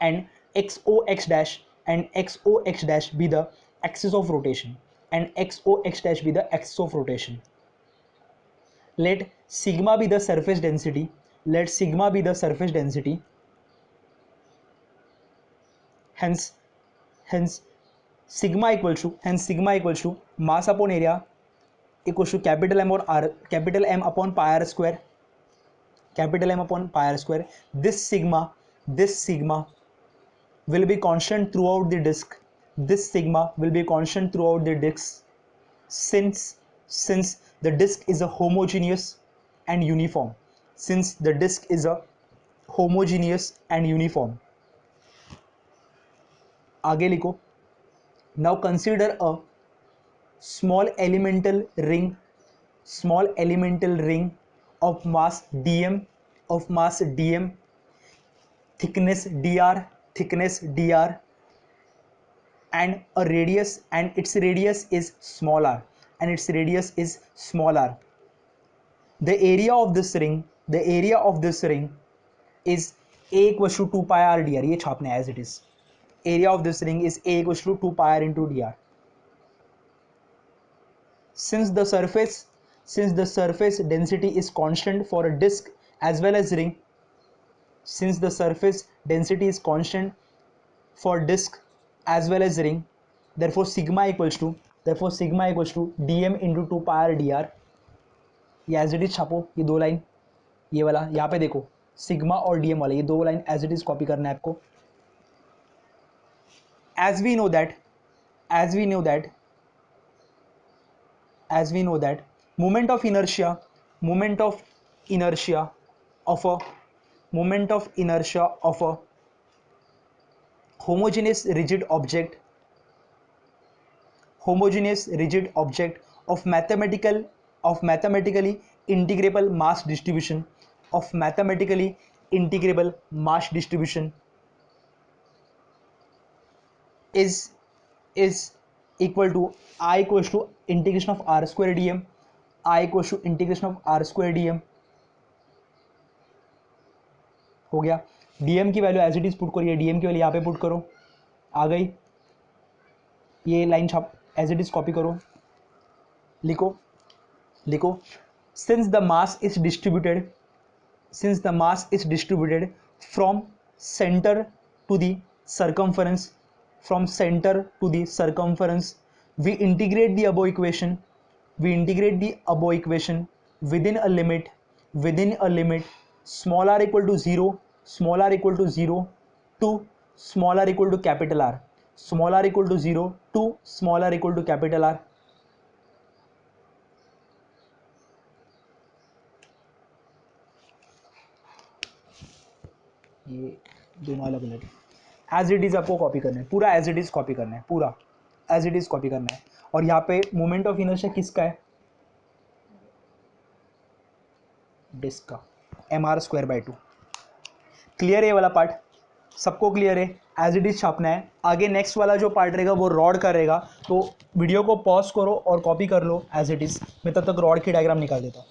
and XOX dash and XOX dash be the axis of rotation, and XOX dash be the axis of rotation. Let sigma be the surface density, let sigma be the surface density, hence sigma equals to mass upon area equals to capital M or R, capital M upon pi r square, capital M upon pi r square. This sigma will be constant throughout the disk, this sigma will be constant throughout the disk, since the disk is a homogeneous and uniform, since the disk is a homogeneous and uniform. आगे लिखो, now consider a small elemental ring of mass dm, thickness dr, and a radius, and its radius is small r, the area of this ring is a equals to 2 pi r dr, ये छापना है as it is, area of this ring is a equals to 2 pi r into dr. Since the surface density is constant for a disk as well as ring, since the surface density is constant for disk as well as ring, therefore sigma equals to dm into 2 pi r dr. ये as it is छापो, ये दो line, ये वाला यहाँ पे देखो, sigma और DM वाला, ये दो line as it is copy करना है आपको। as we know that moment of inertia of a homogeneous rigid object of mathematically integrable mass distribution, is equal to I equals to integration of r square dm, हो गया। dm की value as it is put करिए, dm की value यहाँ पे put करो, आ गई, ये लाइन छाप एज इट इज कॉपी करो, लिखो since the mass is distributed from center to the circumference, we integrate the above equation, within a limit, small r equal to 0, to small r equal to capital R, small r equal to 0 to small r equal to capital R. ये दोनों अलग अलग है. As it is आपको copy करना है, पूरा as it is copy करना है, पूरा एज इट इज कॉपी करना है. और यहाँ पे मोमेंट ऑफ इनर्शिया किसका है? डिस्क का, mr²/2. क्लियर है ये वाला पार्ट? सबको क्लियर है? एज इट इज छापना है. आगे नेक्स्ट वाला जो पार्ट रहेगा वो रॉड का रहेगा, तो वीडियो को पॉज करो और कॉपी कर लो एज इट इज. मैं तब तक रॉड की डायग्राम निकाल देता हूँ.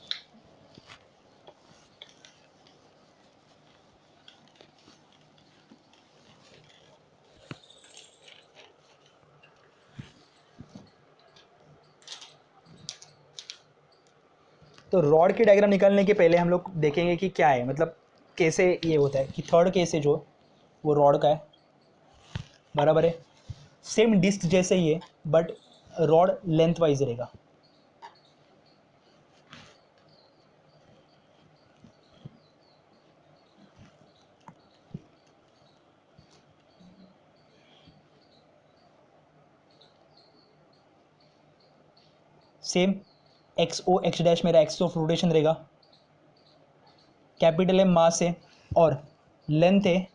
तो रॉड की डायग्राम निकालने के पहले हम लोग देखेंगे कि क्या है, मतलब कैसे ये होता है कि थर्ड केस है जो वो रॉड का है, बराबर है. सेम डिस्क जैसे ही है बट रॉड लेंथ वाइज रहेगा. सेम एक्स डैश मेरा एक्स ऑफ रोटेशन रहेगा, कैपिटल एम मास है और लेंथ है,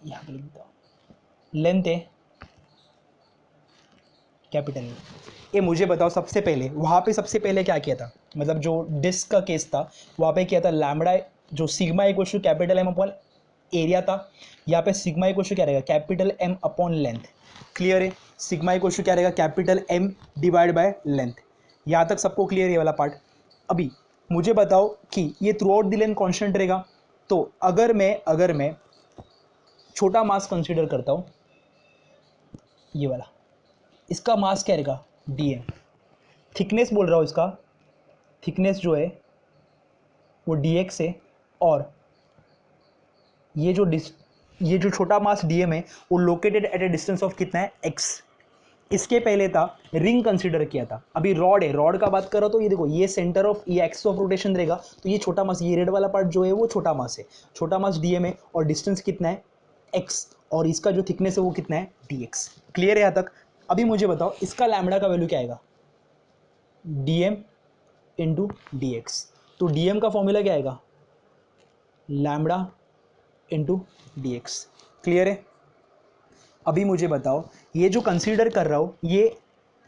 यहाँ पे लिख देता हूँ, लेंथ है कैपिटल ए. ये मुझे बताओ सबसे पहले वहाँ पे सबसे पहले क्या किया था, मतलब जो डिस्क का केस था वहाँ पे किया था लैम्बडा जो sigma equal to capital M upon area था. यहाँ पे सिग्मा इक्वल टू क्या रहेगा, capital M upon length. Clear है? सिग्मा इक्वल टू क्या रहेगा, capital m divide by length. यहाँ तक सबको क्लियर है ये वाला पार्ट? अभी मुझे बताओ कि ये through out the length constant रहेगा. तो अगर मैं छोटा मास कंसिडर करता हूँ, ये वाला, इसका मास क्या रहेगा, dm. थिकनेस बोल रहा हूँ, इसका थिकनेस जो है वो dx है. और ये जो छोटा मास dm है वो located at A distance of कितना है, x. इसके पहले था रिंग कंसीडर किया था. अभी रॉड है, रॉड का बात करो तो ये देखो, ये सेंटर ऑफ, ये एक्स ऑफ रोटेशन रहेगा, तो ये छोटा मास, ये रेड वाला पार्ट जो है वो छोटा मास है, छोटा मास dm है और डिस्टेंस कितना है, x. और इसका जो थिकनेस है वो कितना है, dx. क्लियर है यहाँ तक? अभी मुझे बताओ इसका लैम्बडा का वैल्यू क्या आएगा, dm इंटू डी एक्स. तो dm का फॉर्मूला क्या आएगा, lambda into d x. Clear है? अभी मुझे बताओ ये जो कंसीडर कर रहा हूँ ये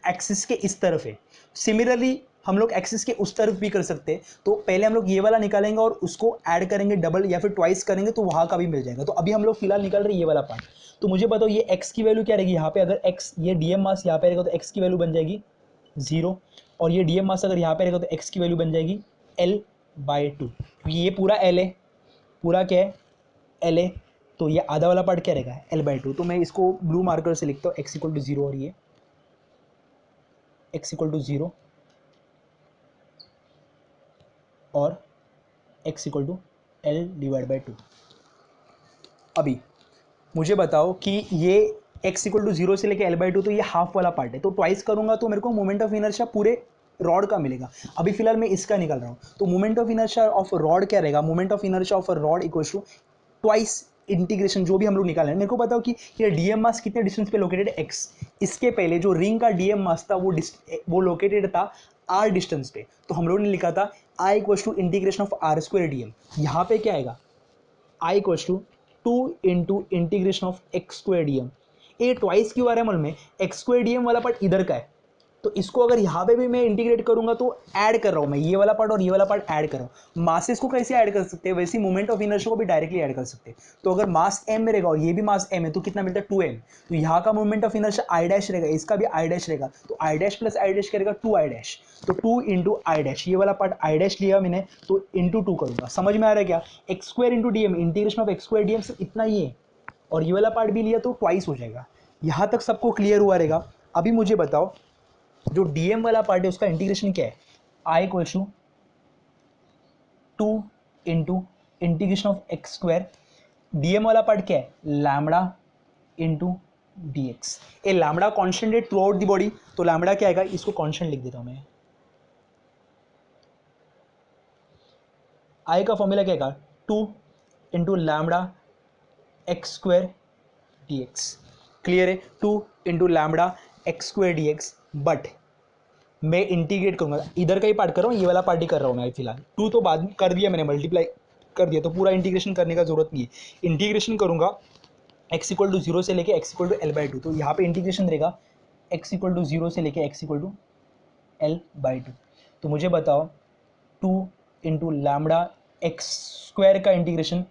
एक्सिस के इस तरफ है. सिमिलरली हम लोग एक्सिस के उस तरफ भी कर सकते हैं. तो पहले हम लोग ये वाला निकालेंगे और उसको ऐड करेंगे, डबल या फिर ट्वाइस करेंगे तो वहाँ का भी मिल जाएगा. तो अभी हम लोग फिलहाल निकाल रहे हैं ये वाला पार्ट. तो मुझे बताओ ये x की वैल्यू क्या रहेगी, यहाँ पे अगर x, ये डीएम मास यहाँ पे रहेगा तो x की वैल्यू बन जाएगी 0. और ये डीएम मास अगर यहाँ पे रहेगा तो x की वैल्यू बन जाएगी L/2. ये पूरा L है, पूरा क्या है, L है. तो ये आधा वाला पार्ट क्या रहेगा, L/2. तो मैं इसको ब्लू मार्कर से लिखता हूँ, x इक्वल टू 0 और ये x इक्वल टू 0 और x इक्वल टू L/2. अभी मुझे बताओ कि ये x इक्वल टू 0 से लेके L/2, तो ये हाफ वाला पार्ट है. तो ट्वाइस करूंगा तो मेरे को मोमेंट ऑफ इनर्शिया पूरे रॉड का मिलेगा. अभी फिलहाल मैं इसका निकाल रहा हूँ. तो moment of inertia of rod क्या रहेगा, moment of inertia of rod equal to twice integration जो भी हम लोग निकाले हैं. मेरे को बताओ कि ये डीएम मास कितने डिस्टेंस पे लोकेटेड है, x. इसके पहले जो रिंग का डीएम मास था वो लोकेटेड था r डिस्टेंस पे. तो हम लोगों ने लिखा था I equal to integration of r² dm. यहाँ पे क्या आएगा, I equal to 2 into integration of x² dm. ये ट्वाइस क्यों आ रहा है मल में, x² dm वाला पार्ट इधर का है. तो इसको अगर यहाँ पे भी मैं इंटीग्रेट करूंगा तो ऐड कर रहा हूँ मैं, ये वाला पार्ट और ये वाला पार्ट ऐड कर रहा हूँ. मासेस को कैसे ऐड कर सकते हैं, वैसे मोमेंट ऑफ इनर्शिया को भी डायरेक्टली ऐड कर सकते हैं. तो अगर मास m रहेगा और ये भी मास m है तो कितना मिलता है, 2m. तो यहाँ का moment of inertia i dash रहेगा, इसका भी i डैश रहेगा. तो i dash plus i dash करेगा 2i डैश. तो 2 इंटू आई डैश, ये वाला पार्ट i डैश लिया मैंने तो इंटू 2 करूँगा. समझ में आ रहा है क्या, x² into d m, integration of x² dm सिर्फ इतना ही है. और ये वाला पार्ट भी लिया तो ट्वाइस हो जाएगा. यहाँ तक सबको क्लियर हुआ रहेगा? अभी मुझे बताओ जो डीएम वाला पार्ट है उसका इंटीग्रेशन क्या है, I equal to 2 into integration of x². D m वाला पार्ट क्या है, लैम्बडा इंटू डी एक्स। ए लैम्बडा कॉन्स्टेंट है थ्रू आउट दी बॉडी, तो लैम्बडा क्या आएगा, इसको कॉन्स्टेंट लिख देता हूँ मैं। आई का फॉर्मूला क्या आएगा, 2 into lambda x square D x. Clear है, 2 into lambda x square D x. But मैं इंटीग्रेट करूंगा, इधर का ही पार्ट कर रहा हूँ, ये वाला पार्ट ही कर रहा हूँ मैं फिलहाल। 2 तो बाद में कर दिया मैंने, मल्टीप्लाई कर दिया, तो पूरा इंटीग्रेशन करने का जरूरत नहीं है। इंटीग्रेशन करूंगा x इक्वल टू 0 से लेके x इक्वल टू L/2, तो यहाँ पे इंटीग्रेशन रहेगा x इक्वल टू 0 से लेके x इक्वल टू L/2। तो मुझे बताओ 2 इंटू लैम्बडा एक्स स्क्वायर का integration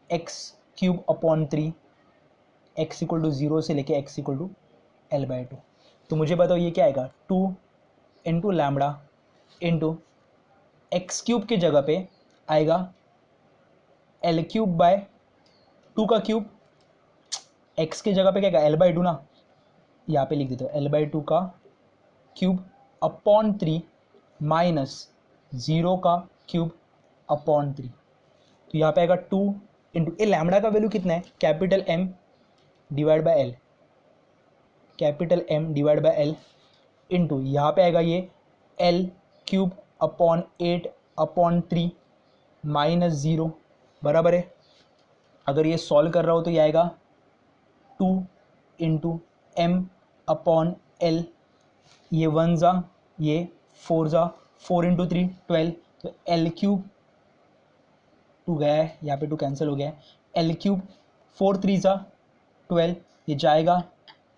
x³ upon 3 x equal to 0 से लेके x इक्वल टू L/2। तो मुझे बताओ ये क्या आएगा, 2 इंटू लैम्बडा इंटू x³ के जगह पे आएगा L³/2 का क्यूब, x की जगह पे क्या आएगा L/2 ना, यहाँ पे लिख देते हो L/2 का क्यूब अपॉन 3 माइनस 0 का क्यूब अपॉन 3। तो यहाँ पे आएगा 2 इंटू, ए लैम्बडा का वैल्यू कितना है, capital M divide by L, capital M divide by L into यहाँ पे आएगा ये L³ अपॉन 8 अपॉन 3 माइनस 0 बराबर है। अगर ये सॉल्व कर रहा हो तो ये आएगा 2 इंटू M अपॉन L, ये 1 ज़ा, ये 4 ज़ा, 4 इंटू 3 12, तो L³ 2 गया है, यहाँ पे 2 कैंसिल हो गया है, L³ 4 3 ज़ा 12, ये जाएगा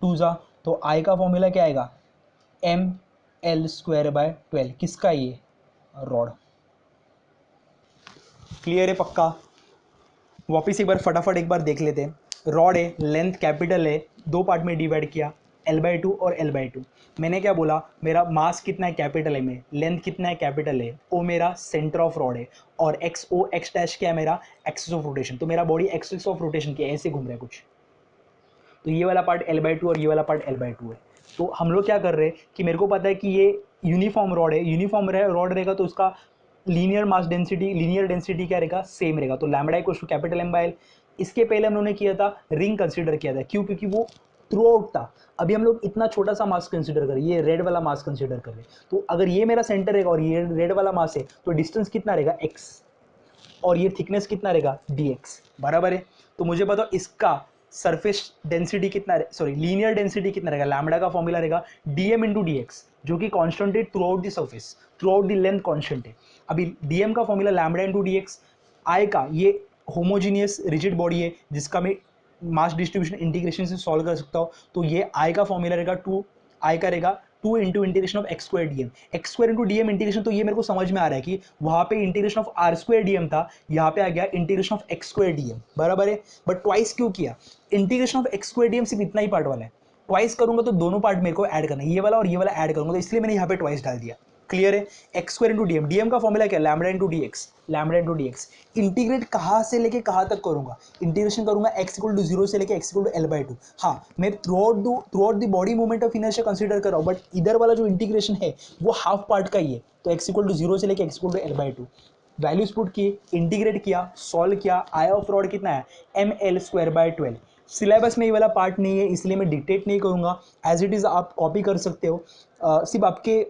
2 ज़ा, तो I का फॉर्मूला क्या आएगा, ML²/12। किसका, ये रॉड। क्लियर है पक्का। वापिस एक बार फटाफट एक बार देख लेते हैं। रॉड है, लेंथ कैपिटल है, दो पार्ट में डिवाइड किया, L/2 और L/2। मैंने क्या बोला, मेरा मास कितना है कैपिटल है में, लेंथ कितना है कैपिटल है, ओ मेरा सेंटर ऑफ रॉड है, और x डैश क्या है मेरा एक्सिस ऑफ रोटेशन। तो मेरा बॉडी एक्सिस ऑफ रोटेशन के ऐसे घूम रहा है कुछ, तो ये वाला पार्ट L/2 और ये वाला पार्ट L/2 है। तो हम लोग क्या कर रहे हैं कि मेरे को पता है कि ये यूनिफॉर्म रॉड है, यूनिफॉर्म रॉड रहेगा तो उसका linear mass density, linear density क्या रहेगा, सेम रहेगा। तो lambda equal to capital M/L। इसके पहले हम लोगों ने किया था रिंग कंसीडर किया था, क्यों, क्योंकि वो थ्रू आउट था। अभी हम लोग इतना छोटा सा मास कंसीडर करें, ये रेड वाला मास कंसीडर कर रहे हैं। तो अगर ये मेरा सेंटर रहेगा और ये रेड वाला मास है, तो डिस्टेंस कितना रहेगा x, और ये थिकनेस कितना रहेगा dx, बराबर है। तो मुझे बताओ इसका सरफेस डेंसिटी कितना, सॉरी लीनियर डेंसिटी कितना रहेगा, लैम्बडा का फॉर्मूला रहेगा dm इंटू डी एक्स, जो कि कांस्टेंट है throughout the surface, throughout the length constant है। अभी dm का formula lambda into d x. I का, ये होमोजीनियस रिजिड बॉडी है जिसका मैं मास डिस्ट्रीब्यूशन इंटीग्रेशन से सॉल्व कर सकता हूँ। तो ये आई का फॉर्मूला रहेगा 2, आई का रहेगा 2 into integration of x square d m, x square into d m integration. तो ये मेरे को समझ में आ रहा है कि वहाँ पे integration of r square d m था, यहाँ पे आ गया integration of x square d m, बराबर है। बट ट्वाइस क्यों किया, integration of x square d m सिर्फ इतना ही पार्ट वाला है, ट्वाइस करूंगा तो दोनों पार्ट मेरे को ऐड करना है, ये वाला और ये वाला ऐड करूंगा, तो इसलिए मैंने यहाँ पे ट्वाइस डाल दिया। क्लियर है, x square into DM, DM का फॉर्मूला क्या है, lambda into d x, lambda into d x. Integrate कहाँ से लेके कहाँ तक करूंगा, इंटीग्रेशन करूंगा एक्स इक्वल टू 0 से लेके एक्स इक्वल टू L/2। हाँ, मैं throughout the body movement of inertia consider कर रहा हूँ, बट इधर वाला जो इंटीग्रेशन है वो हाफ पार्ट का ही है। तो एक्स इक्वल टू 0 से लेके x equal to L/2, values put किए, इंटीग्रेट किया, सॉल्व किया, आई ऑफ रॉड कितना है ML²/12। सिलेबस में ये वाला पार्ट नहीं है, इसलिए मैं डिक्टेट नहीं करूँगा, एज इट इज़ आप कॉपी कर सकते हो। सिर्फ आपके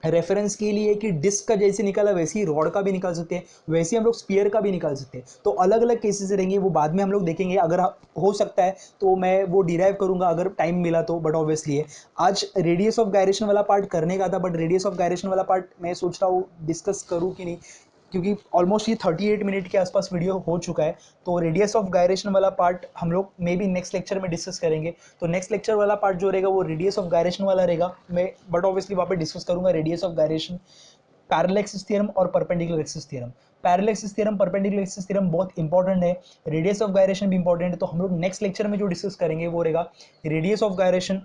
रेफरेंस के लिए कि डिस्क का जैसे निकाला वैसे ही रॉड का भी निकाल सकते हैं, वैसे ही हम लोग स्पीयर का भी निकाल सकते हैं। तो अलग अलग केसेस रहेंगे, वो बाद में हम लोग देखेंगे, अगर हो सकता है तो मैं वो डिराइव करूंगा अगर टाइम मिला तो। बट ऑब्वियसली है, आज रेडियस ऑफ गायरेशन वाला पार्ट करने का था, बट रेडियस ऑफ गायरेशन वाला पार्ट मैं सोच रहा हूँ डिस्कस करूँ कि नहीं, क्योंकि ऑलमोस्ट ये 38 मिनट के आसपास वीडियो हो चुका है। तो रेडियस ऑफ गायरेशन वाला पार्ट हम लोग मे बी नेक्स्ट लेक्चर में डिस्कस करेंगे। तो नेक्स्ट लेक्चर वाला पार्ट जो रहेगा वो रेडियस ऑफ गायरेशन वाला रहेगा, मैं बट ऑब्वियसली वहाँ पे डिस्कस करूंगा radius of gyration, parallel axis theorem और perpendicular axis theorem. Parallel axis theorem, perpendicular axis theorem बहुत इंपॉर्टेंट है, रेडियस ऑफ गायरेशन भी इंपॉर्टेंट है। तो हम लोग नेक्स्ट लेक्चर में जो डिस्कस करेंगे वो रहेगा radius of gyration,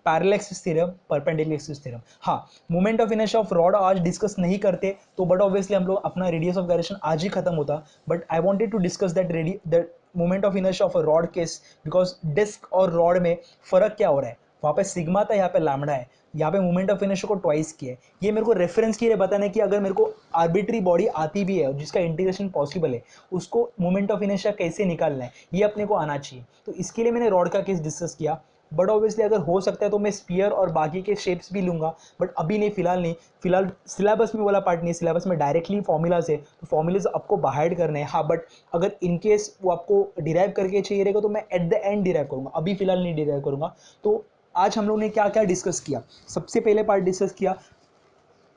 parallel axis theorem, perpendicular axis theorem. हाँ, moment of inertia of rod आज डिस्कस नहीं करते, तो बट ऑब्वियसली हम लोग अपना रेडियस ऑफ गायरेशन आज ही खत्म होता। But I wanted to discuss that moment of inertia of a rod case, because disc और रॉड में फर्क क्या हो रहा है, वहाँ पे सिग्मा था, यहाँ पे लैम्बडा है, यहाँ पे मोमेंट ऑफ इनर्शिया को ट्वाइस किया है। ये मेरे को रेफरेंस के लिए बताना है कि अगर मेरे को आर्बिट्री बॉडी आती भी है जिसका इंटीग्रेशन पॉसिबल है, उसको मोमेंट ऑफ इनर्शिया कैसे निकालना है ये अपने को आना चाहिए। तो इसके लिए मैंने रॉड का केस डिस्कस किया। बट ऑब्वियसली अगर हो सकता है तो मैं स्पीयर और बाकी के शेप्स भी लूँगा, बट अभी नहीं, फिलहाल नहीं। फिलहाल सिलेबस में वाला पार्ट नहीं है, सिलेबस में डायरेक्टली फॉर्मूलाज है, तो फॉर्मूलाज आपको बाहर करने हैं। हाँ, बट अगर इन केस वो आपको डिराइव करके चाहिए रहेगा तो मैं एट द एंड डिराइव करूँगा, अभी फिलहाल नहीं डिराइव करूँगा। तो आज हम लोग ने क्या क्या डिस्कस किया? सबसे पहले पार्ट डिस्कस किया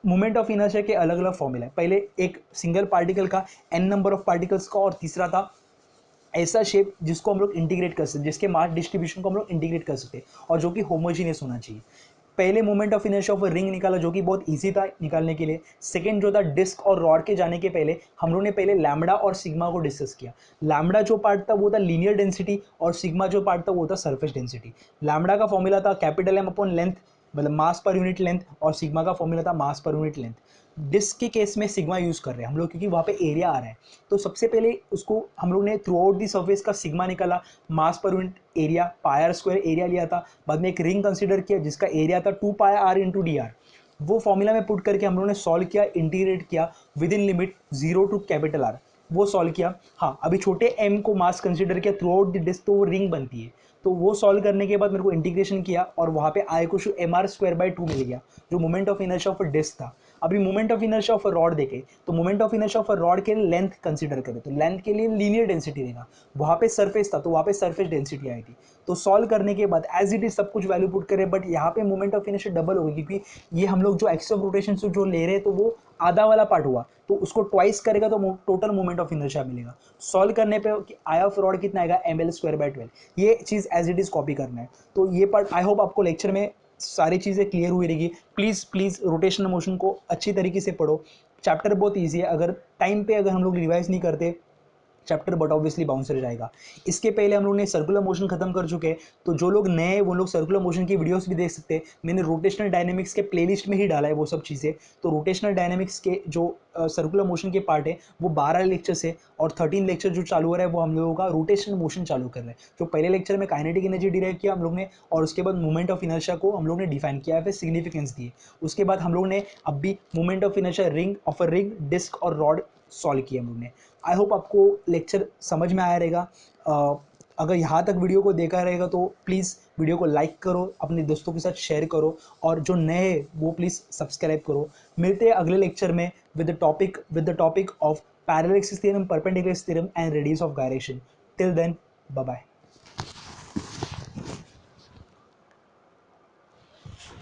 मोमेंट ऑफ इनर्शिया के अलग अलग फॉर्मूला है। पहले एक सिंगल पार्टिकल का एन नंबर ऑफ पार्टिकल्स का, और तीसरा था ऐसा शेप जिसको हम लोग इंटीग्रेट कर सकते, जिसके मास डिस्ट्रीब्यूशन को हम लोग इंटीग्रेट कर सकते और जो कि होमोजीनियस होना चाहिए। पहले moment of inertia of ring निकाला जो कि बहुत इजी था निकालने के लिए। सेकंड जो था डिस्क और रॉड के जाने के पहले हम लोग ने पहले लैम्बडा और सिग्मा को डिस्कस किया। लैम्बडा जो पार्ट था वो था लीनियर डेंसिटी, और सिग्मा जो पार्ट था वो था सरफेस डेंसिटी। लैम्बडा का फॉर्मूला था कैपिटल एम अपॉन लेंथ, मतलब मास पर यूनिट लेंथ, और सिग्मा का फॉर्मूला था मास पर यूनिट लेंथ। डिस्क के केस में सिग्मा यूज़ कर रहे हैं हम लोग क्योंकि वहाँ पे एरिया आ रहा है। तो सबसे पहले उसको हम लोग ने थ्रू आउट दी सर्फेस का सिग्मा निकाला, mass per unit area, per square area लिया था। बाद में एक रिंग कंसीडर किया जिसका एरिया था 2 pi r into d r. वो फॉर्मूला में पुट करके हम लोगों ने सॉल्व किया, इंटीग्रेट किया within limit 0 to capital r, वो सॉल्व किया। हाँ, अभी छोटे एम को मास कंसीडर किया थ्रू आउट द डिस्क, तो वो रिंग बनती है। तो वो सॉल्व करने के बाद मेरे को इंटीग्रेशन किया और वहाँ पे आई को एम आर स्क्वायर बाई 2 मिल गया, जो moment of inertia of disc था। अभी moment of inertia of rod देखे तो moment of inertia of rod के लिए लेंथ कंसीडर करें तो लेंथ के लिए लीनियर डेंसिटी देगा, वहाँ पे सरफेस था तो वहाँ पे सरफेस डेंसिटी आई थी। तो सॉल्व करने के बाद एज इट इज सब कुछ वैल्यू पुट करें, बट यहाँ पे मोमेंट ऑफ इनर्शिया डबल होगी क्योंकि ये हम लोग जो एक्सिस ऑफ रोटेशन से जो ले रहे हैं तो वो आधा वाला पार्ट हुआ, तो उसको ट्वाइस करेगा तो टोटल मोमेंट ऑफ इनर्शिया मिलेगा। सॉल्व करने पे आई ऑफ रॉड कितना आएगा, एम एल स्क्वायर बाई 12। ये चीज़ एज इट इज़ कॉपी करना है। तो ये पार्ट आई होप आपको लेक्चर में सारी चीज़ें क्लियर हुई रहेगी। प्लीज़ प्लीज़ रोटेशनल मोशन को अच्छी तरीके से पढ़ो। चैप्टर बहुत ईजी है, अगर टाइम पे अगर हम लोग रिवाइज नहीं करते चैप्टर बट ऑब्वियसली बाउंस रह जाएगा। इसके पहले हम लोग ने सर्कुलर मोशन खत्म कर चुके हैं, तो जो लोग नए हैं वो लोग सर्कुलर मोशन की वीडियोस भी देख सकते हैं। मैंने रोटेशनल डायनेमिक्स के प्लेलिस्ट में ही डाला है वो सब चीज़ें। तो रोटेशनल डायनेमिक्स के जो सर्कुलर मोशन के पार्ट है वो 12 लेक्चर से, और 13 लेक्चर जो चालू हो रहा है वो हम लोगों का रोटेशनल मोशन चालू कर रहे हैं। जो पहले लेक्चर में काइनेटिक एनर्जी डिराइव किया हम लोग ने, और उसके बाद मूवमेंट ऑफ इनर्शिया को हम लोग ने डिफाइन किया है, फिर सिग्निफिकेंस दी। उसके बाद हम लोग ने अब भी movement of inertia ring of a ring, disc और रॉड सॉल्व किया हम लोग ने। आई होप आपको लेक्चर समझ में आया रहेगा। अगर यहाँ तक वीडियो को देखा रहेगा तो प्लीज़ वीडियो को लाइक करो, अपने दोस्तों के साथ शेयर करो, और जो नए हैं वो प्लीज़ सब्सक्राइब करो। मिलते हैं अगले लेक्चर में with the topic of parallel axis theorem, perpendicular axis theorem and radius of gyration. Till then, bye bye.